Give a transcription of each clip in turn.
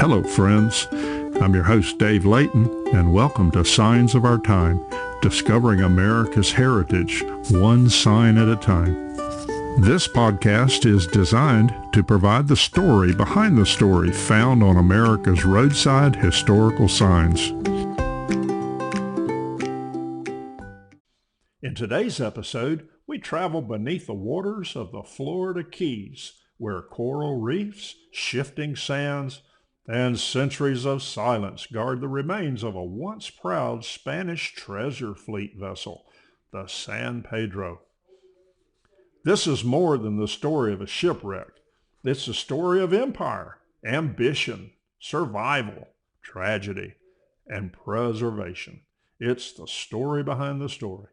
Hello, friends. I'm your host, Dave Layton, and welcome to Signs of Our Time, discovering America's heritage, one sign at a time. This podcast is designed to provide the story behind the story found on America's roadside historical signs. In today's episode, we travel beneath the waters of the Florida Keys, where coral reefs, shifting sands, and centuries of silence guard the remains of a once proud Spanish treasure fleet vessel, the San Pedro. This is more than the story of a shipwreck. It's the story of empire, ambition, survival, tragedy, and preservation. It's the story behind the story.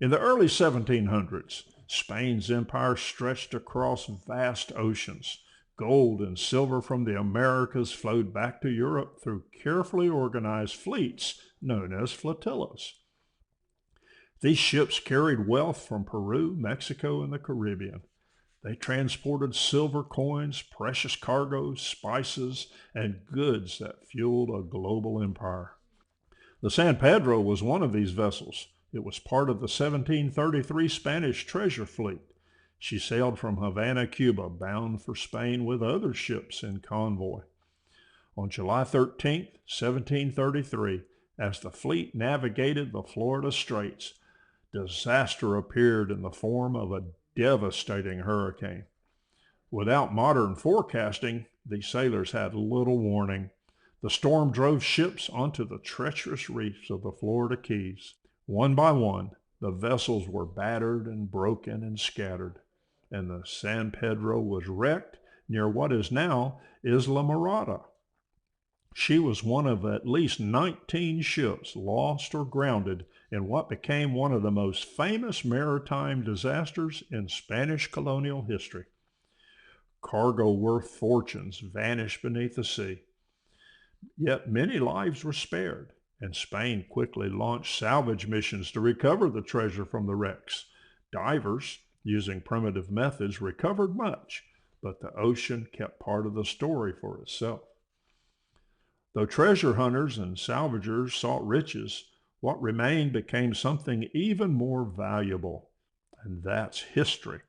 In the early 1700s, Spain's empire stretched across vast oceans. Gold and silver from the Americas flowed back to Europe through carefully organized fleets known as flotillas. These ships carried wealth from Peru, Mexico, and the Caribbean. They transported silver coins, precious cargoes, spices, and goods that fueled a global empire. The San Pedro was one of these vessels. It was part of the 1733 Spanish treasure fleet. She sailed from Havana, Cuba, bound for Spain with other ships in convoy. On July 13, 1733, as the fleet navigated the Florida Straits, disaster appeared in the form of a devastating hurricane. Without modern forecasting, these sailors had little warning. The storm drove ships onto the treacherous reefs of the Florida Keys. One by one, the vessels were battered and broken and scattered, and the San Pedro was wrecked near what is now Isla Mirada. She was one of at least 19 ships lost or grounded in what became one of the most famous maritime disasters in Spanish colonial history. Cargo worth fortunes vanished beneath the sea. Yet many lives were spared, and Spain quickly launched salvage missions to recover the treasure from the wrecks. Divers, using primitive methods, recovered much, but the ocean kept part of the story for itself. Though treasure hunters and salvagers sought riches, what remained became something even more valuable, and that's history.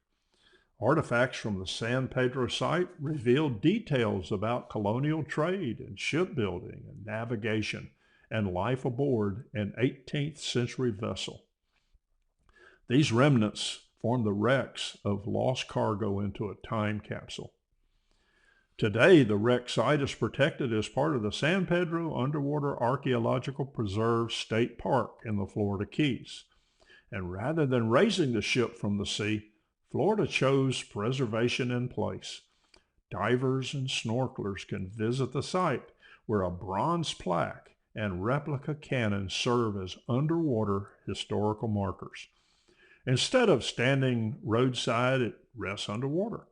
Artifacts from the San Pedro site revealed details about colonial trade and shipbuilding and navigation and life aboard an 18th century vessel. These remnants form the wrecks of lost cargo into a time capsule. Today, the wreck site is protected as part of the San Pedro Underwater Archaeological Preserve State Park in the Florida Keys. And rather than raising the ship from the sea, Florida chose preservation in place. Divers and snorkelers can visit the site, where a bronze plaque and replica cannon serve as underwater historical markers. Instead of standing roadside, it rests underwater.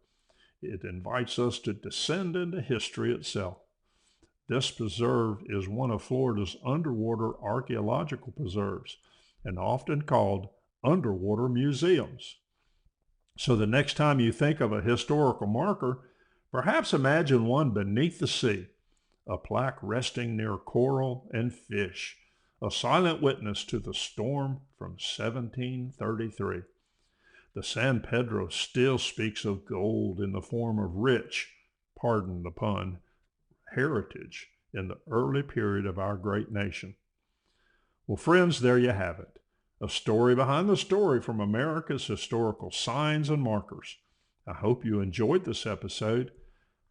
It invites us to descend into history itself. This preserve is one of Florida's underwater archaeological preserves and often called underwater museums. So the next time you think of a historical marker, perhaps imagine one beneath the sea, a plaque resting near coral and fish, a silent witness to the storm from 1733. The San Pedro still speaks of gold in the form of rich, pardon the pun, heritage in the early period of our great nation. Well, friends, there you have it. A story behind the story from America's historical signs and markers. I hope you enjoyed this episode.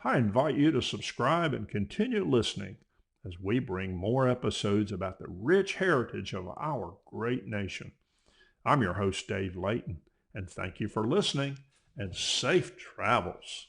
I invite you to subscribe and continue listening as we bring more episodes about the rich heritage of our great nation. I'm your host, Dave Layton, and thank you for listening and safe travels.